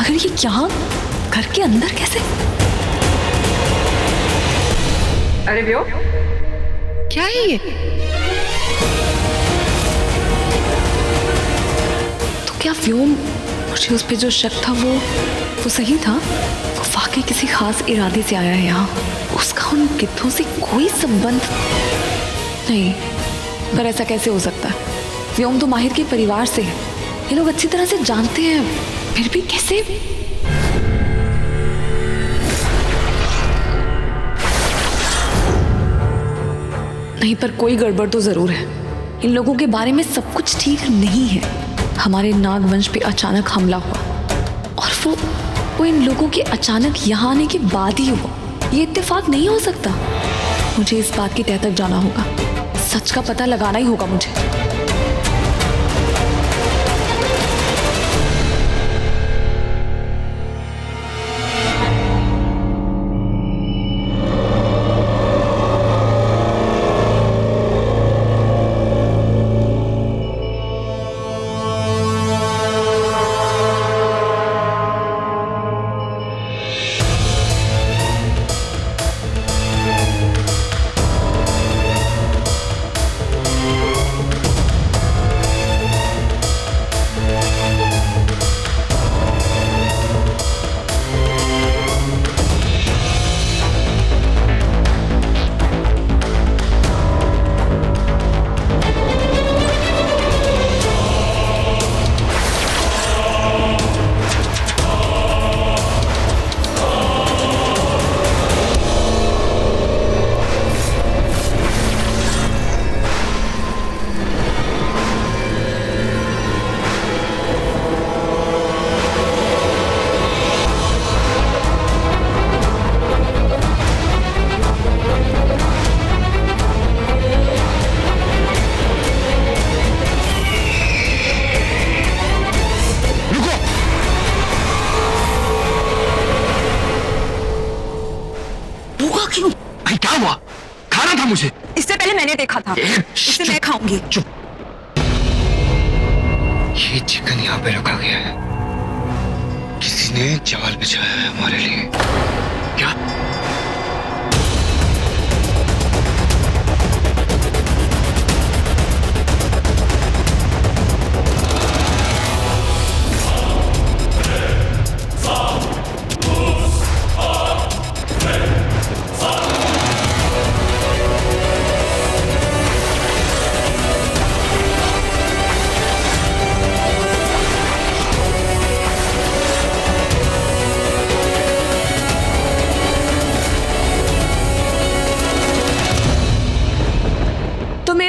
मगर ये यहाँ घर के अंदर कैसे? अरे व्योम, क्या है ये? तो क्या व्योम, मुझे उस पे जो शक था वो सही था? वो वाकई किसी खास इरादे से आया है यहाँ। उसका उन गिद्धों से कोई संबंध नहीं। पर ऐसा कैसे हो सकता है? व्योम तो माहिर के परिवार से है, ये लोग अच्छी तरह से जानते हैं, फिर भी कैसे? नहीं, पर कोई गड़बड़ तो जरूर है। इन लोगों के बारे में सब कुछ ठीक नहीं है। हमारे नागवंश पे अचानक हमला हुआ और वो इन लोगों के अचानक यहाँ आने के बाद ही हुआ। ये इत्तेफाक नहीं हो सकता। मुझे इस बात की तह तक जाना होगा, सच का पता लगाना ही होगा मुझे। मुझे इससे पहले मैंने देखा था। इसे मैं खाऊंगी। चुप। ये चिकन यहाँ पे रखा गया है, किसी ने जाल बिछाया है हमारे लिए। क्या?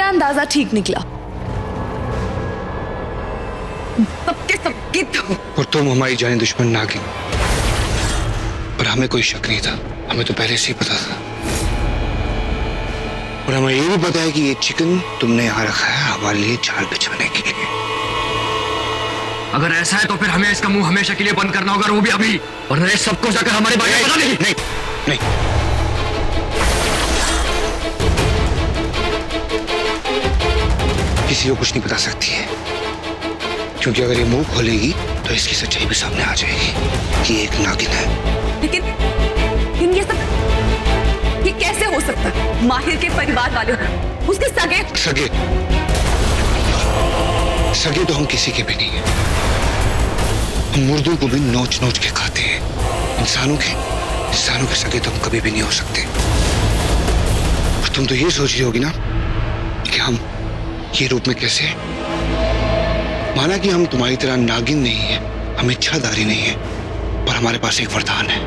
अंदाजा ठीक निकला। सबके सब गिद्ध हो। और तुम हमारी जाने दुश्मन नागिन। पर हमें कोई शक नहीं था, हमें तो पहले से ही पता था। और हमें ये भी पता है कि ये चिकन तुमने यहाँ रखा है हमारे लिए जाल बिछाने के लिए। अगर ऐसा है तो फिर हमें इसका मुंह हमेशा के लिए बंद करना होगा, वो भी अभी, वरना ये सब कुछ अगर हमारे बारे में पता नहीं। नहीं, नहीं। किसी को कुछ नहीं बता सकती है, क्योंकि अगर ये मुंह खोलेगी तो इसकी सच्चाई भी सामने आ जाएगी कि एक नागिन है। लेकिन ये सब ये कैसे हो सकता है? माहिर के परिवार वाले उसके सगे सगे तो हम किसी के भी नहीं है। हम मुर्दों को भी नोच नोच के खाते हैं। इंसानों के सगे तो हम कभी भी नहीं हो सकते। और तुम तो ये सोच रही होगी ना कि हम ये रूप में कैसे? माना कि हम तुम्हारी तरह नागिन नहीं है, हम इच्छाधारी नहीं है, पर हमारे पास एक वरदान है।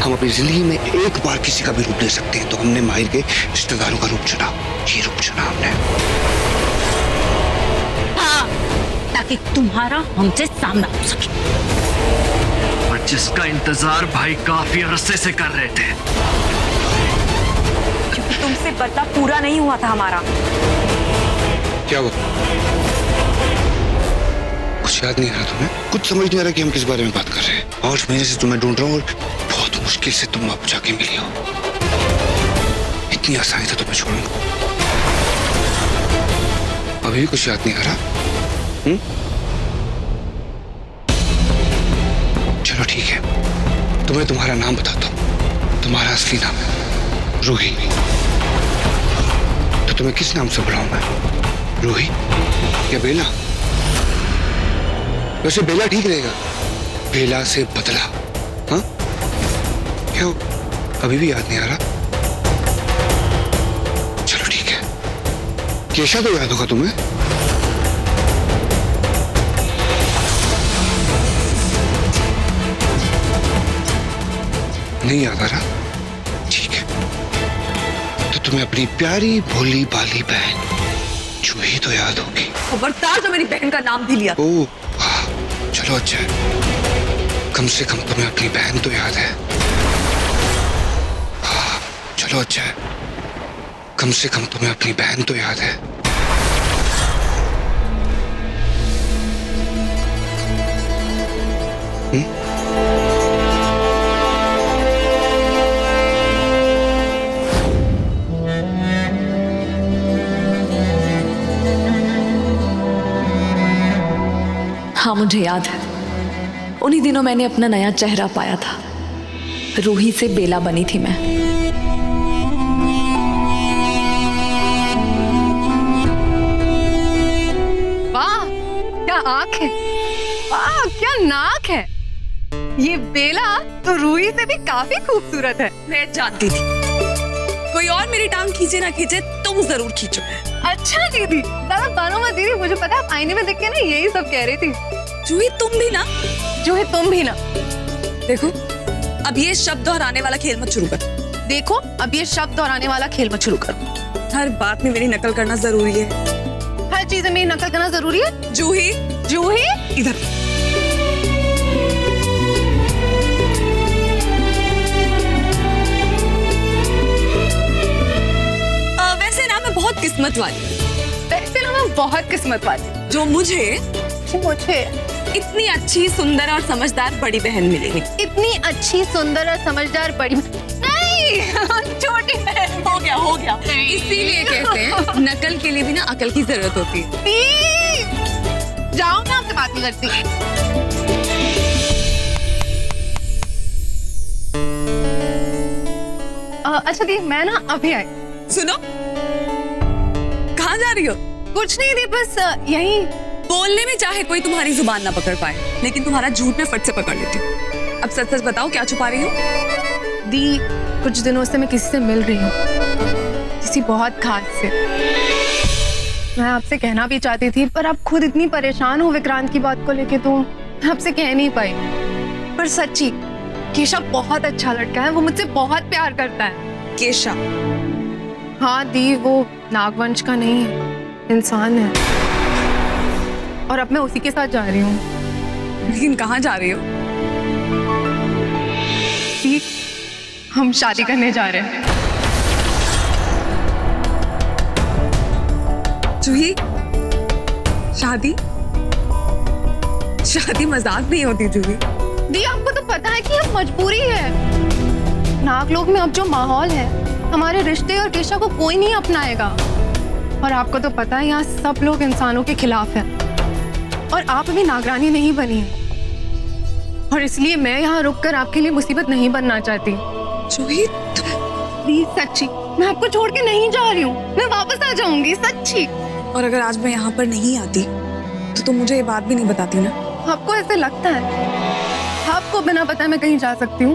हम अपनी जिंदगी में एक बार किसी का भी रूप ले सकते हैं। तो हमने माहिर के रिश्तेदारों का रूप चुना, ये रूप चुना हमने। हाँ, ताकि तुम्हारा हमसे सामना हो सके। और जिसका इंतजार भाई काफी अरसे से कर रहे थे। क्योंकि तुमसे बदला पूरा नहीं हुआ था हमारा। क्या हुआ? कुछ याद नहीं आ रहा तुम्हें? कुछ समझ नहीं आ रहा कि हम किस बारे में बात कर रहे हैं? 8 महीने से तुम्हें ढूंढ रहा हूँ और बहुत मुश्किल से तुम आप जाके मिली हो। इतनी आसानी से तुम्हें छोड़ूंगा? अभी भी कुछ याद नहीं आ रहा? चलो ठीक है, तुम्हें तुम्हारा नाम बताता हूँ। तुम्हारा असली नाम है रूही। तो तुम्हें किस नाम से बुलाऊं मैं? रूही या बेला? वैसे बेला ठीक रहेगा, बेला से बदला। हाँ क्यों, अभी भी याद नहीं आ रहा? चलो ठीक है, केशा तो याद होगा तुम्हें। नहीं याद आ रहा? ठीक है, तो तुम्हें अपनी प्यारी भोली भाली बहन जूही तो याद होगी। खबरदार जो मेरी बहन का नाम भी लिया। ओह हाँ, चलो अच्छा है, कम से कम तुम्हें अपनी बहन तो याद है। हाँ चलो अच्छा है, कम से कम तुम्हें अपनी बहन तो याद है। हाँ मुझे याद है, उन्हीं दिनों मैंने अपना नया चेहरा पाया था। रूही से बेला बनी थी मैं। वाह क्या आंख है, वाह क्या नाक है। ये बेला तो रूही से भी काफी खूबसूरत है। मैं जानती थी कोई और मेरी टांग खींचे ना खींचे, तुम जरूर खींचो। अच्छा दीदी, ज्यादा बानो मत दीदी, मुझे पता है आप आईने में देख के ना यही सब कह रही थी। जूही तुम भी ना, जूही तुम भी ना। देखो अब ये शब्द दोहराने वाला खेल मत शुरू कर। देखो अब ये शब्द दोहराने वाला खेल मत शुरू करो। हर बात में मेरी नकल करना जरूरी है। हर चीज में मेरी नकल करना जरूरी है। जूही, जूही इधर। वैसे ना मैं बहुत किस्मत वाली, वैसे ना मैं बहुत किस्मत वाली, जो मुझे इतनी अच्छी सुंदर और समझदार बड़ी बहन मिलेगी। इतनी अच्छी सुंदर और समझदार बड़ी नहीं छोटी बहन। हो गया। इसीलिए कहते हैं नकल के लिए भी ना अकल की जरूरत होती है। जाओ ना, आपसे बात नहीं करती। अच्छा दी, मैं ना अभी आई। सुनो, कहाँ जा रही हो? कुछ नहीं दी, बस यही। बोलने में चाहे कोई तुम्हारी जुबान ना पकड़ पाए, लेकिन तुम्हारा झूठ में फट से पकड़ लेती हूँ। अब सच सच बताओ, क्या छुपा रही हो? दी कुछ दिनों से मैं किसी से मिल रही हूँ, किसी बहुत खास से। मैं आपसे कहना भी चाहती थी, पर आप खुद इतनी परेशान हो विक्रांत की बात को लेके, तो मैं आपसे कह नहीं पाई। पर सच्ची केशा बहुत अच्छा लड़का है, वो मुझसे बहुत प्यार करता है। केशा? हाँ दी, वो नागवंश का नहीं है, इंसान है। और अब मैं उसी के साथ जा रही हूँ। लेकिन कहाँ जा रही हो? दी, हम शादी करने जा रहे हैं। जूही, शादी? शादी मजाक नहीं होती जूही। दी आपको तो पता है कि अब मजबूरी है। नागलोक में अब जो माहौल है, हमारे रिश्ते और केशा को कोई नहीं अपनाएगा। और आपको तो पता है यहाँ सब लोग इंसानों के खिलाफ हैं। और आप अभी नागरानी नहीं बनी है, और इसलिए मैं यहाँ रुककर आपके लिए मुसीबत नहीं बनना चाहती। जूही प्लीज सच्ची, मैं आपको छोड़ के नहीं जा रही हूँ, मैं वापस आ जाऊंगी, सच्ची। और अगर आज मैं यहाँ पर नहीं आती तो तुम मुझे ये बात भी नहीं बताती ना? आपको ऐसे लगता है आपको बिना पता मैं कहीं जा सकती हूँ?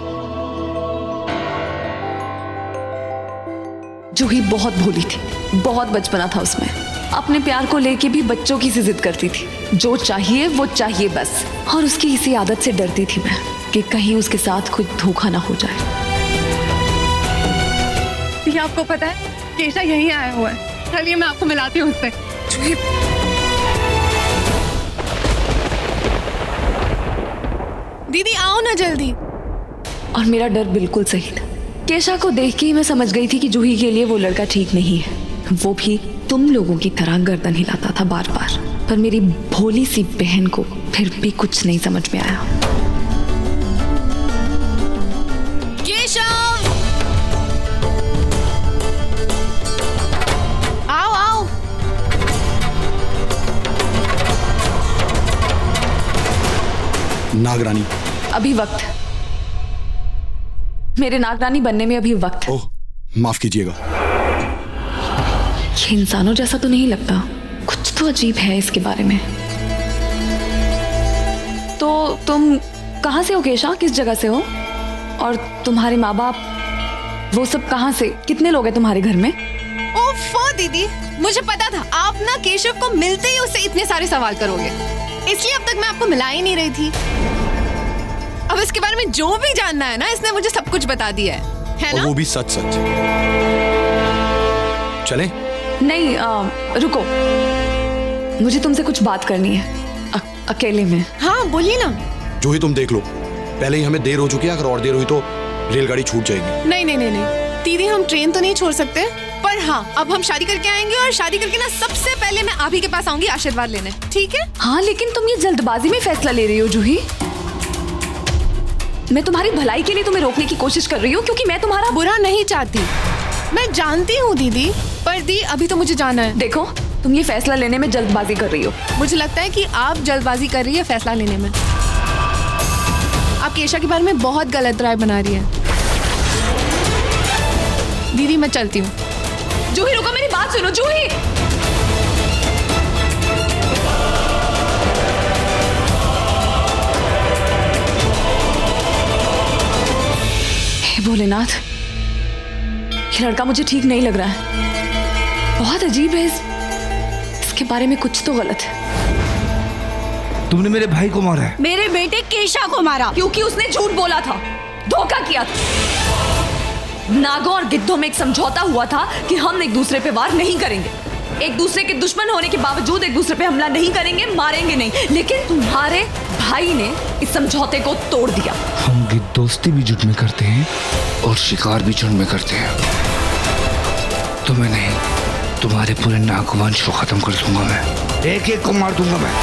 जूही बहुत भोली थी, बहुत बचपना था उसमें। अपने प्यार को लेके भी बच्चों की सी जिद करती थी, जो चाहिए वो चाहिए बस। और उसकी इसी आदत से डरती थी मैं कि कहीं उसके साथ कुछ धोखा ना हो जाए। ये आपको पता है केशा यहीं आया हुआ है, चलिए मैं आपको मिलाती हूँ उससे। दीदी आओ ना जल्दी। और मेरा डर बिल्कुल सही था। केशा को देख के ही मैं समझ गई थी कि जूही के लिए वो लड़का ठीक नहीं है। वो भी तुम लोगों की तरह गर्दन हिलाता था बार बार। पर मेरी भोली सी बहन को फिर भी कुछ नहीं समझ में आया। केशा आओ आओ। नागरानी, अभी वक्त, मेरे नागरानी बनने में अभी वक्त है। ओह, माफ कीजिएगा। ये इंसानों जैसा तो नहीं लगता, कुछ तो अजीब है इसके बारे में। तो तुम कहाँ से हो केशा, किस जगह से हो? और तुम्हारे माँ बाप वो सब कहाँ से? कितने लोग हैं तुम्हारे घर में? ओफो दीदी, मुझे पता था आप ना केशव को मिलते ही उससे इतने सारे सवाल करोगे, इसलिए अब तक मैं आपको मिला ही नहीं रही थी। अब इसके बारे में जो भी जानना है ना, इसने मुझे सब कुछ बता दिया है और ना? वो भी सच सच। चलें? नहीं, रुको, मुझे तुमसे कुछ बात करनी है अकेले में। हाँ बोलिए ना। जो ही तुम देख लो, पहले ही हमें देर हो चुकी है, अगर और देर हुई तो रेलगाड़ी छूट जाएगी। नहीं नहीं नहीं नहीं दीदी, हम ट्रेन तो नहीं छोड़ सकते, पर हाँ अब हम शादी करके आएंगे और शादी करके ना सबसे पहले मैं आप ही के पास आऊंगी आशीर्वाद लेने, ठीक है? हाँ, लेकिन तुम ये जल्दबाजी में फैसला ले रही हो जूही। मैं तुम्हारी भलाई के लिए तुम्हें रोकने की कोशिश कर रही हूँ, क्योंकि मैं तुम्हारा बुरा नहीं चाहती, मैं जानती हूँ दीदी, पर दी अभी तो मुझे जाना है। देखो, तुम ये फैसला लेने में जल्दबाजी कर रही हो। मुझे लगता है कि आप जल्दबाजी कर रही है फैसला लेने में। आप केशा के बारे में बहुत गलत राय बना रही है। दीदी मैं चलती हूँ। जूही रुको, मेरी बात सुनो जूही। हे भोलेनाथ, ये लड़का मुझे ठीक नहीं लग रहा है, बहुत अजीब है। इसके बारे में कुछ तो गलत है। तुमने मेरे भाई को मारा है। मेरे बेटे केशा को मारा क्योंकि उसने झूठ बोला था, धोखा किया था। नागों और गिद्धों में एक समझौता हुआ था कि हम एक दूसरे पे वार नहीं करेंगे, एक दूसरे के दुश्मन होने के बावजूद एक दूसरे पे हमला नहीं करेंगे, मारेंगे नहीं। लेकिन तुम्हारे भाई ने इस समझौते को तोड़ दिया। हम गिद्ध दोस्ती भी झुंड में करते हैं और शिकार भी झुंड में करते हैं। तुम्हें नहीं, तुम्हारे पूरे नागवंश को खत्म कर दूंगा मैं। एक एक को मार दूंगा मैं।